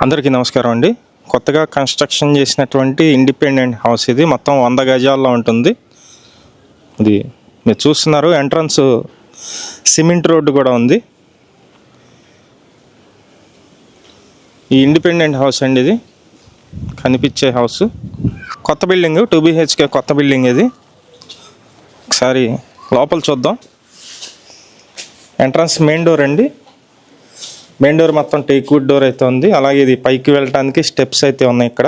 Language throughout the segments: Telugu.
అందరికీ నమస్కారం అండి. కొత్తగా కన్స్ట్రక్షన్ చేసినటువంటి ఇండిపెండెంట్ హౌస్ ఇది. మొత్తం 100 గజాల్లో ఉంటుంది. ఇది మీరు చూస్తున్నారు. ఎంట్రన్స్ సిమెంట్ రోడ్డు కూడా ఉంది. ఈ ఇండిపెండెంట్ హౌస్ అండి ఇది, కనిపించే హౌస్. కొత్త బిల్డింగ్, 2 BHK కొత్త బిల్డింగ్ ఇది. ఒకసారి లోపల చూద్దాం. ఎంట్రన్స్ మెయిన్ డోర్ అండి. మెయిన్ డోర్ మొత్తం టేక్ వుడ్ డోర్ అయితే ఉంది. అలాగే ఇది పైకి వెళ్ళడానికి స్టెప్స్ అయితే ఉన్నాయి. ఇక్కడ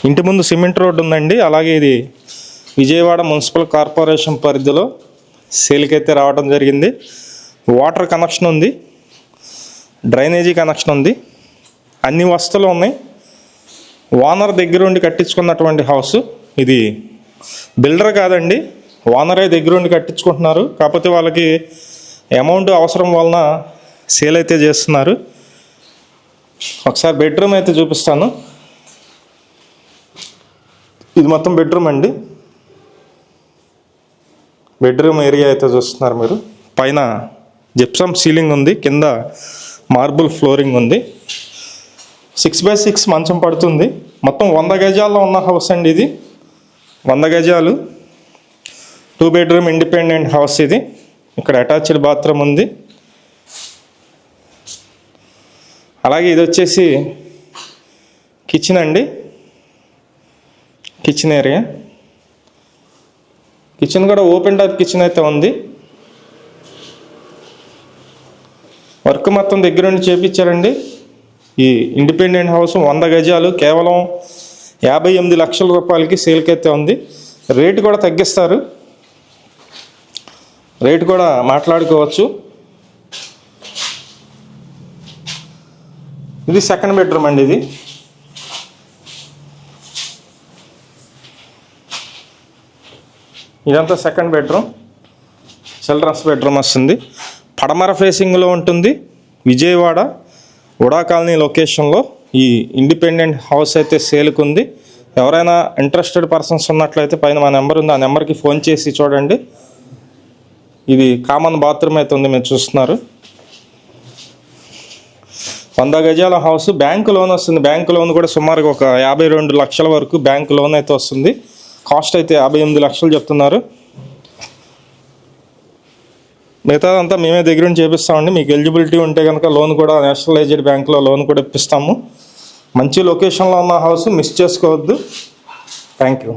ఇంటి ముందు సిమెంట్ రోడ్డు ఉందండి. అలాగే ఇది విజయవాడ మున్సిపల్ కార్పొరేషన్ పరిధిలో సేల్కి అయితే రావడం జరిగింది. వాటర్ కనెక్షన్ ఉంది, డ్రైనేజీ కనెక్షన్ ఉంది, అన్ని వసతులు ఉన్నాయి. ఓనర్ దగ్గర ఉండి కట్టించుకున్నటువంటి హౌస్ ఇది. బిల్డర్ కాదండి, ఓనరే దగ్గర ఉండి కట్టించుకుంటున్నారు. కాకపోతే వాళ్ళకి అమౌంట్ అవసరం వలన సేల్ అయితే చేస్తున్నారు. ఒకసారి బెడ్రూమ్ అయితే చూపిస్తాను. ఇది మొత్తం బెడ్రూమ్ అండి. బెడ్రూమ్ ఏరియా అయితే చూస్తున్నారు మీరు. పైన జిప్సమ్ సీలింగ్ ఉంది, కింద మార్బుల్ ఫ్లోరింగ్ ఉంది. 6x6 మంచం పడుతుంది. మొత్తం 100 గజాల్లో ఉన్న హౌస్ అండి ఇది. 100 గజాలు 2 బెడ్రూమ్ ఇండిపెండెంట్ హౌస్ ఇది. ఇక్కడ అటాచ్డ్ బాత్రూమ్ ఉంది. అలాగే ఇది వచ్చేసి కిచెన్ అండి. Kitchen area. కిచెన్ కూడా ఓపెన్ టైప్ కిచెన్ అయితే ఉంది. వర్క్ మొత్తం దగ్గరుండి చేపించారండి. ఈ ఇండిపెండెంట్ హౌస్ 100 గజాలు కేవలం 58 లక్షల రూపాయలకి సేల్కి అయితే ఉంది. రేటు కూడా తగ్గిస్తారు, రేటు కూడా మాట్లాడుకోవచ్చు. ఇది సెకండ్ బెడ్రూమ్ అండి. ఇది ఇదంతా సెకండ్ బెడ్రూమ్, చిల్డ్రన్స్ బెడ్రూమ్ వస్తుంది. పడమర ఫేసింగ్లో ఉంటుంది. విజయవాడ ఉడా కాలనీ లొకేషన్లో ఈ ఇండిపెండెంట్ హౌస్ అయితే సేల్కి ఉంది. ఎవరైనా ఇంట్రెస్టెడ్ పర్సన్స్ ఉన్నట్లయితే పైన మా నెంబర్ ఉంది, ఆ నెంబర్కి ఫోన్ చేసి చూడండి. ఇది కామన్ బాత్రూమ్ అయితే ఉంది, మీరు చూస్తున్నారు. 100 గజాల హౌస్. బ్యాంకు లోన్ వస్తుంది. బ్యాంకు లోన్ కూడా సుమారుగా ఒక 52 లక్షల వరకు బ్యాంకు లోన్ అయితే వస్తుంది. కాస్ట్ అయితే 58 లక్షలు చెప్తున్నారు. మిగతాదంతా మేమే దగ్గర నుంచి చేపిస్తామండి. మీకు ఎలిజిబిలిటీ ఉంటే కనుక లోన్ కూడా నేషనలైజ్డ్ బ్యాంకులో లోన్ కూడా ఇప్పిస్తాము. మంచి లొకేషన్లో ఉన్న హౌస్, మిస్ చేసుకోవద్దు. Thank you.